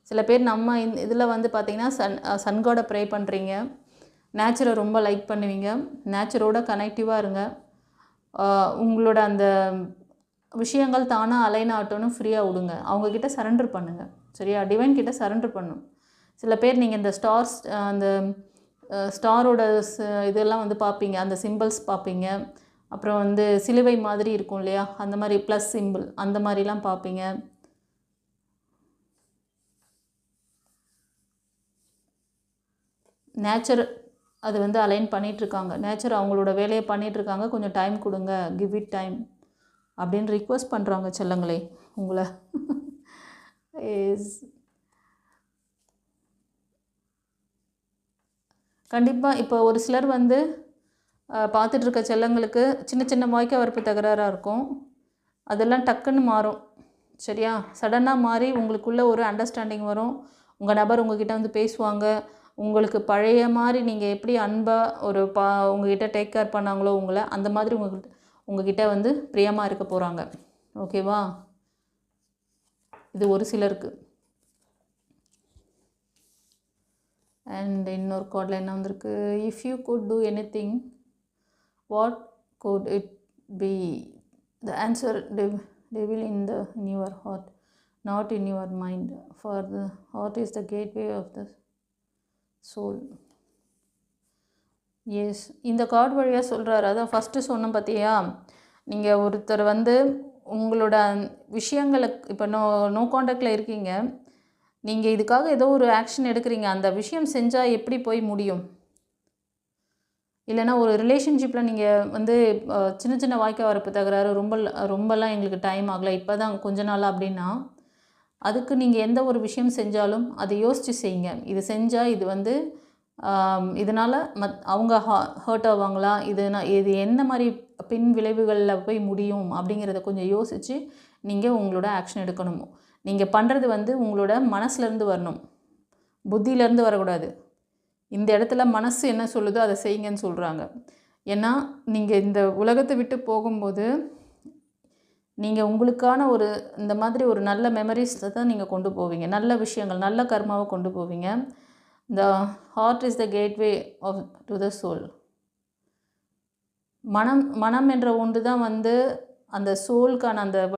சில பேர் நம்ம இதில் வந்து பார்த்திங்கன்னா சன் காடை ப்ரே பண்ணுறீங்க, நேச்சரை ரொம்ப லைக் பண்ணுவீங்க, நேச்சரோட கனெக்டிவாக இருங்க. உங்களோட அந்த விஷயங்கள் தானாக அலைன் ஆகட்டும்னு ஃப்ரீயாக விடுங்க. அவங்கக்கிட்ட சரண்டர் பண்ணுங்கள். சரியா? டிவைன் கிட்ட சரண்டர் பண்ணும். சில பேர் நீங்கள் இந்த அந்த ஸ்டாரோட இதெல்லாம் வந்து பார்ப்பீங்க, அந்த சிம்பிள்ஸ் பார்ப்பீங்க. அப்புறம் வந்து சிலுவை மாதிரி இருக்கும் இல்லையா, அந்த மாதிரி ப்ளஸ் சிம்பிள் அந்த மாதிரிலாம் பார்ப்பீங்க. நேச்சர் அது வந்து அலைன் பண்ணிகிட்ருக்காங்க. நேச்சர் அவங்களோட வேலையை பண்ணிகிட்ருக்காங்க. கொஞ்சம் டைம் கொடுங்க, கிவ் இட் டைம் அப்படின்னு ரிக்வெஸ்ட் பண்ணுறாங்க செல்லங்களே உங்களை. கண்டிப்பாக இப்போ ஒரு சிலர் வந்து பார்த்துட்ருக்க செல்லங்களுக்கு சின்ன சின்ன வாய்க்கால் வரப்பு தகராறாக இருக்கும். அதெல்லாம் டக்குன்னு மாறும். சரியா? சடனாக மாறி உங்களுக்குள்ளே ஒரு அண்டர்ஸ்டாண்டிங் வரும். உங்கள் நபர் உங்கள்கிட்ட வந்து பேசுவாங்க. உங்களுக்கு பழைய மாதிரி நீங்கள் எப்படி அன்பாக உங்கள்கிட்ட டேக் கேர் பண்ணாங்களோ உங்களை, அந்த மாதிரி உங்கள்கிட்ட வந்து பிரியமாக இருக்க போகிறாங்க. ஓகேவா? இது ஒரு சிலருக்கு. அண்ட் இன்னொரு கார்டில் என்ன வந்திருக்கு, if you could do anything what could it be? The answer devil in your heart, not in your mind, for the heart is the gateway of the soul. Yes, இந்த card வழியாக சொல்கிறாரு. அதான் first சொன்னோம் பார்த்தியா, நீங்கள் ஒருத்தர் வந்து உங்களோட விஷயங்களுக்கு இப்போ நோ காண்டாக்டில் இருக்கீங்க, நீங்கள் இதுக்காக ஏதோ ஒரு ஆக்ஷன் எடுக்கிறீங்க, அந்த விஷயம் செஞ்சால் எப்படி போய் முடியும்? இல்லைனா ஒரு ரிலேஷன்ஷிப்பில் நீங்கள் வந்து சின்ன சின்ன வாய்க்கால் வரப்பு தகராறு, ரொம்பலாம் எங்களுக்கு டைம் ஆகலை, இப்போ தான் கொஞ்ச நாள் அப்படின்னா, அதுக்கு நீங்கள் எந்த ஒரு விஷயம் செஞ்சாலும் அதை யோசித்து செய்யுங்க. இது செஞ்சால் இது வந்து இதனால் அவங்க ஹர்ட் ஆவாங்களா, இது என்ன மாதிரி பின் விளைவுகளில் போய் முடியும் அப்படிங்கிறத கொஞ்சம் யோசித்து நீங்கள் உங்களோட ஆக்ஷன் எடுக்கணும். நீங்கள் பண்ணுறது வந்து உங்களோட மனசுலேருந்து வரணும், புத்தியிலேருந்து வரக்கூடாது. இந்த இடத்துல மனசு என்ன சொல்லுதோ அதை செய்யுங்கன்னு சொல்கிறாங்க. ஏன்னா நீங்கள் இந்த உலகத்தை விட்டு போகும்போது நீங்கள் உங்களுக்கான இந்த மாதிரி ஒரு நல்ல மெமரிஸை தான் நீங்கள் கொண்டு போவீங்க, நல்ல விஷயங்கள், நல்ல கர்மாவை கொண்டு போவீங்க. The heart is the gateway to the soul. மனம் என்ற ஒன்று தான் வந்து அந்த சோலுக்கான அந்த